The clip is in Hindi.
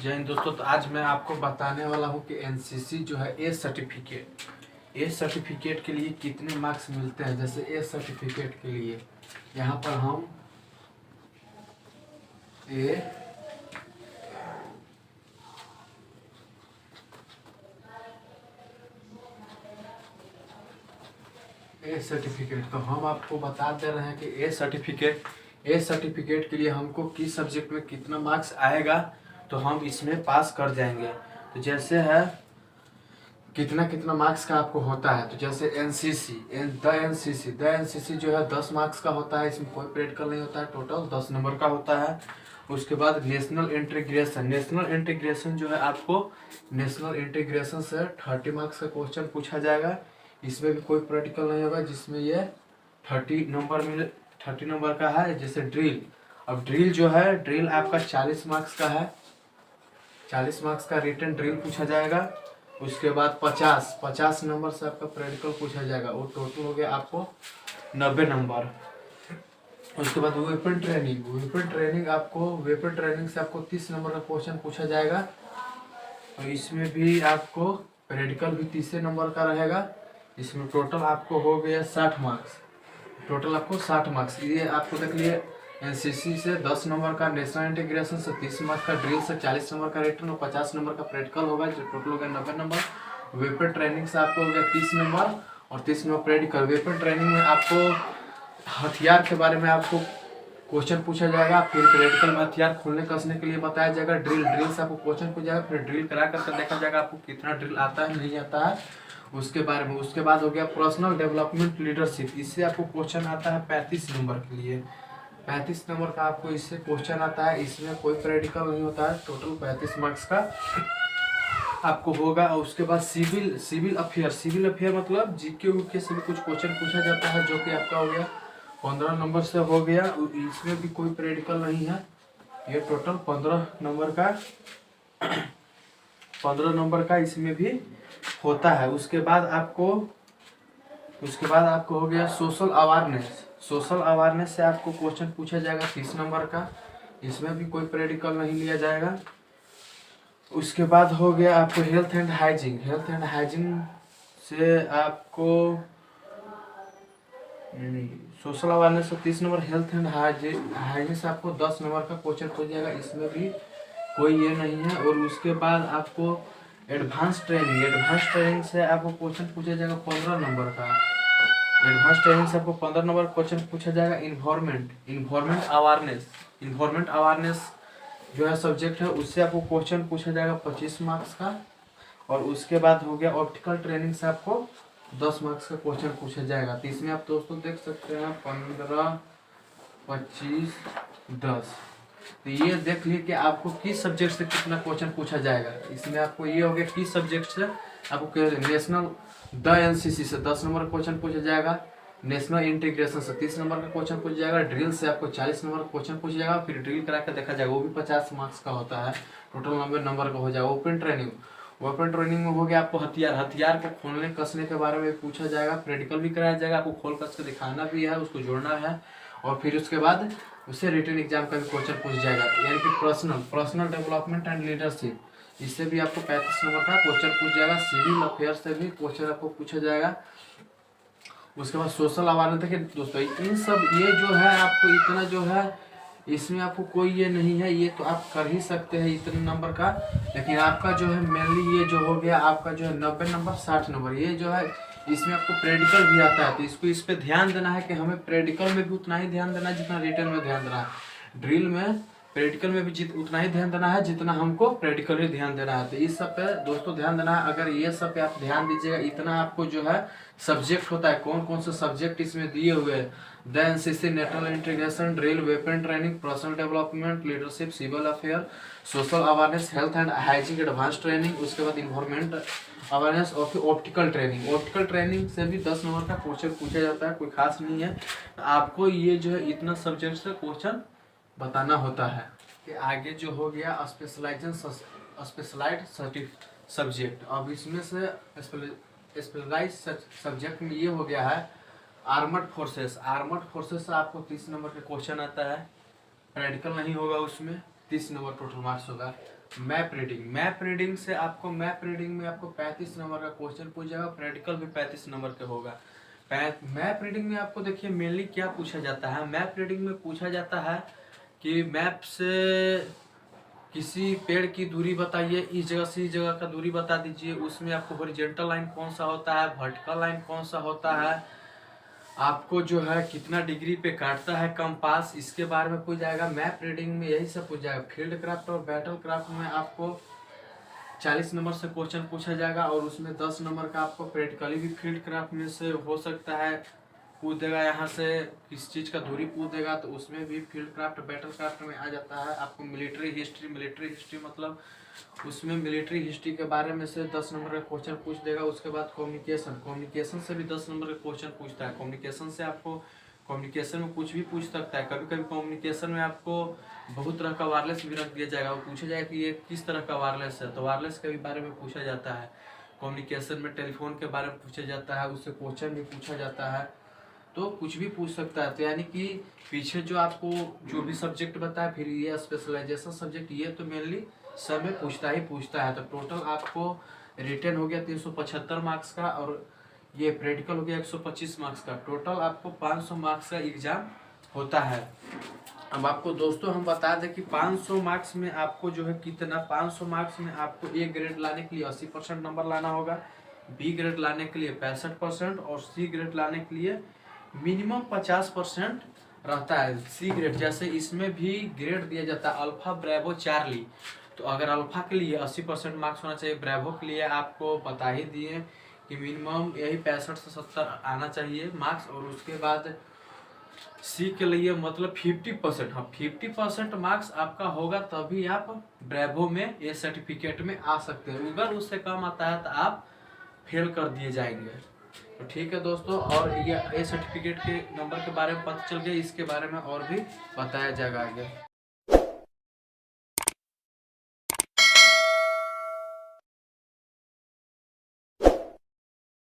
जय हिंद दोस्तों। तो आज मैं आपको बताने वाला हूँ कि एनसीसी जो है ए सर्टिफिकेट के लिए कितने मार्क्स मिलते हैं। जैसे ए सर्टिफिकेट के लिए यहाँ पर हम ए सर्टिफिकेट तो हम आपको बता दे रहे हैं कि ए सर्टिफिकेट के लिए हमको किस सब्जेक्ट में कितना मार्क्स आएगा तो हम इसमें पास कर जाएंगे। तो जैसे है कितना कितना मार्क्स का आपको होता है। तो जैसे द एनसीसी जो है 10 मार्क्स का होता है। इसमें कोई प्रैक्टिकल नहीं होता है, टोटल 10 नंबर का होता है। उसके बाद नेशनल इंटीग्रेशन जो है आपको नेशनल इंटीग्रेशन से 30 मार्क्स का क्वेश्चन पूछा जाएगा। इसमें भी कोई प्रैक्टिकल नहीं होगा, जिसमें ये 30 नंबर का है। जैसे अब ड्रिल जो है ड्रिल आपका 40 मार्क्स का है। 40 मार्क्स का रिटन ड्रिल पूछा जाएगा। उसके बाद 50 नंबर से आपका प्रैक्टिकल पूछा जाएगा। वो टोटल हो गया आपको 90 नंबर। उसके बाद वेपन ट्रेनिंग से आपको 30 नंबर का क्वेश्चन पूछा जाएगा। और इसमें भी आपको प्रैक्टिकल भी 30 नंबर का रहेगा। इसमें टोटल आपको हो गया 60 मार्क्स। ये आपको देख लिए एनसीसी से 10 नंबर का, नेशनल इंटीग्रेशन से 30 मार्क्स का, ड्रिल से 40 नंबर का रिटर्न और 50 नंबर का प्रैक्टिकल होगा, जो टोटल हो गया 90 नंबर। वेपन ट्रेनिंग से आपको हो गया 30 नंबर और 30 नंबर प्रैक्टिकल। वेपन ट्रेनिंग में आपको हथियार के बारे में आपको क्वेश्चन पूछा जाएगा। फिर प्रैक्टिकल में हथियार खोलने कसने के लिए बताया जाएगा। ड्रिल से आपको क्वेश्चन पूछा जाएगा। फिर ड्रिल करा करके देखा जाएगा आपको कितना ड्रिल आता है नहीं आता है उसके बारे में। उसके बाद हो गया पर्सनल डेवलपमेंट लीडरशिप। इससे आपको क्वेश्चन आता है 35 नंबर के लिए। 35 नंबर का आपको इससे क्वेश्चन आता है। इसमें कोई प्रैक्टिकल नहीं होता है, टोटल 35 मार्क्स का आपको होगा। और उसके बाद सिविल अफेयर मतलब जीके से भी कुछ क्वेश्चन पूछा जाता है, जो कि आपका हो गया 15 नंबर से हो गया। इसमें भी कोई प्रैक्टिकल नहीं है। ये टोटल 15 नंबर का इसमें भी होता है। उसके बाद आपको हो गया सोशल अवेयरनेस से आपको क्वेश्चन पूछा जाएगा 30 नंबर का। इसमें भी कोई प्रैक्टिकल नहीं लिया जाएगा। उसके बाद हो गया आपको हेल्थ एंड हाइजीन से आपको सोशल अवेयरनेस से 30 नंबर, हेल्थ एंड हाइजीन से आपको 10 नंबर का क्वेश्चन पूछ जाएगा। इसमें भी कोई ये नहीं है। और उसके बाद आपको एडवांस ट्रेनिंग से आपको क्वेश्चन पूछा जाएगा 15 नंबर का। एडवांस ट्रेनिंग से आपको 15 नंबर क्वेश्चन पूछा जाएगा। इन्वायरमेंट अवेयरनेस जो है सब्जेक्ट है, उससे आपको क्वेश्चन पूछा जाएगा 25 मार्क्स का। और उसके बाद हो गया ऑप्टिकल ट्रेनिंग से आपको 10 मार्क्स का क्वेश्चन पूछा जाएगा। तो इसमें आप दोस्तों देख सकते हैं 15, 25, 10। तो ये देख लिए कि आपको किस सब्जेक्ट से कितना क्वेश्चन पूछा जाएगा। इसमें आपको ये हो गया किस सब्जेक्ट से आपको नेशनल द एनसीसी से 10 नंबर का क्वेश्चन पूछा जाएगा। नेशनल इंटीग्रेशन से 30 नंबर का क्वेश्चन पूछा जाएगा। ड्रिल से आपको 40 नंबर का क्वेश्चन पूछा जाएगा। फिर ड्रिल करा कर देखा जाएगा, वो भी 50 मार्क्स का होता है। टोटल 90 नंबर का हो जाएगा। वेपन ट्रेनिंग में हो गया आपको हथियार को खोलने कसने के बारे में पूछा जाएगा। प्रैक्टिकल भी कराया जाएगा, आपको खोल कस के दिखाना भी है, उसको जोड़ना है। और फिर उसके बाद उससे रिटन एग्जाम का भी क्वेश्चन पूछ जाएगा। यानी कि पर्सनल डेवलपमेंट एंड लीडरशिप, इससे भी आपको 35 नंबर का क्वेश्चन पूछ जाएगा। सिविल अफेयर से भी क्वेश्चन आपको पूछा जाएगा। उसके बाद सोशल अवेयरनेस। देखिए दोस्तों, इन सब ये जो है आपको इतना जो है इसमें आपको कोई ये नहीं है, ये तो आप कर ही सकते हैं इतने नंबर का। लेकिन आपका जो है मेनली ये जो हो गया आपका जो है 90 नंबर 60 नंबर, ये जो है इसमें आपको प्रैक्टिकल भी आता है। तो इस पे ध्यान देना है कि हमें प्रैक्टिकल में भी उतना ही ध्यान देना है जितना रिटन में ध्यान देना है। ड्रिल में प्रैक्टिकल में भी उतना ही ध्यान देना है जितना हमको प्रैक्टिकल में ध्यान देना है। तो इस सब पे दोस्तों ध्यान देना है। अगर ये सब पे आप ध्यान दीजिएगा, इतना आपको जो है सब्जेक्ट होता है, कौन कौन से सब्जेक्ट इसमें दिए हुए हैं। The NCC, national integration, drill, weapon training, personal development, leadership, civil affair, social awareness, health and hygiene, advance training, उसके बाद इन्वायरमेंट अवेयरनेस और फिर ऑप्टिकल ट्रेनिंग से भी 10 नंबर का क्वेश्चन पूछा जाता है। कोई खास नहीं है, आपको ये जो है इतना सब्जेक्ट से क्वेश्चन बताना होता है। कि आगे जो हो गया स्पेशलाइज्ड सब्जेक्ट। अब इसमें से स्पेशलाइज्ड सब्जेक्ट में ये हो गया है आर्मड फोर्सेस से आपको 30 नंबर का क्वेश्चन आता है। प्रैक्टिकल नहीं होगा, उसमें 30 नंबर टोटल मार्क्स होगा। मैप रीडिंग से आपको मैप रीडिंग में आपको 35 नंबर का क्वेश्चन पूछा जाएगा, प्रैक्टिकल भी 35 नंबर का होगा। मैप रीडिंग में आपको देखिए मेनली क्या पूछा जाता है। मैप रीडिंग में पूछा जाता है कि मैप से किसी पेड़ की दूरी बताइए, इस जगह से इस जगह का दूरी बता दीजिए, उसमें आपको हॉरिजॉन्टल लाइन कौन सा होता है, वर्टिकल लाइन कौन सा होता है, आपको जो है कितना डिग्री पे काटता है कंपास, इसके बारे में पूछ जाएगा। मैप रीडिंग में यही सब पूछ जाएगा। फील्ड क्राफ्ट और बैटल क्राफ्ट में आपको 40 नंबर से क्वेश्चन पूछा जाएगा और उसमें 10 नंबर का आपको प्रैक्टिकली भी फील्ड क्राफ्ट में से हो सकता है पूछ देगा, यहाँ से किस चीज़ का दूरी पूछ देगा तो उसमें भी फील्ड क्राफ्ट बैटल क्राफ्ट में आ जाता है। आपको मिलिट्री हिस्ट्री मतलब उसमें मिलिट्री हिस्ट्री के बारे में से 10 नंबर का क्वेश्चन पूछ देगा। उसके बाद कम्युनिकेशन से भी 10 नंबर का क्वेश्चन पूछता है। कम्युनिकेशन से आपको कम्युनिकेशन में कुछ भी पूछ सकता है। कभी कभी कम्युनिकेशन में आपको बहुत तरह का वायरलेस भी रख दिया जाएगा, वो पूछा जाएगा कि ये किस तरह का वायरलेस है, तो वायरलेस के भी बारे में पूछा जाता है। कम्युनिकेशन में टेलीफोन के बारे में पूछा जाता है, उससे क्वेश्चन भी पूछा जाता है, तो कुछ भी पूछ सकता है। तो यानी कि पीछे जो आपको जो भी सब्जेक्ट बताया, फिर ये स्पेशलाइजेशन सब्जेक्ट, ये तो मेनली सब में पूछता है। तो टोटल आपको रिटन हो गया 375 मार्क्स का और ये प्रैक्टिकल हो गया 125 मार्क्स का। टोटल आपको 500 मार्क्स का एग्जाम होता है। अब आपको दोस्तों हम बता दें कि 500 मार्क्स में आपको जो है कितना, 500 मार्क्स में आपको ए ग्रेड लाने के लिए 80% नंबर लाना होगा, बी ग्रेड लाने के लिए 65% और सी ग्रेड लाने के लिए मिनिमम 50% रहता है। सी ग्रेड जैसे इसमें भी ग्रेड दिया जाता है अल्फा ब्रेवो चार्ली, तो अगर अल्फा के लिए 80% मार्क्स होना चाहिए, ब्रेवो के लिए आपको बता ही दिए कि मिनिमम यही 65 से 70 आना चाहिए मार्क्स। और उसके बाद सी के लिए मतलब 50%, हाँ 50% मार्क्स आपका होगा तभी आप ब्रेवो में ये सर्टिफिकेट में आ सकते हैं। अगर उससे कम आता है तो आप फेल कर दिए जाएंगे। तो ठीक है दोस्तों, और ये सर्टिफिकेट के नंबर के बारे में पता चल गया, इसके बारे में और भी बताया जाएगा आगे।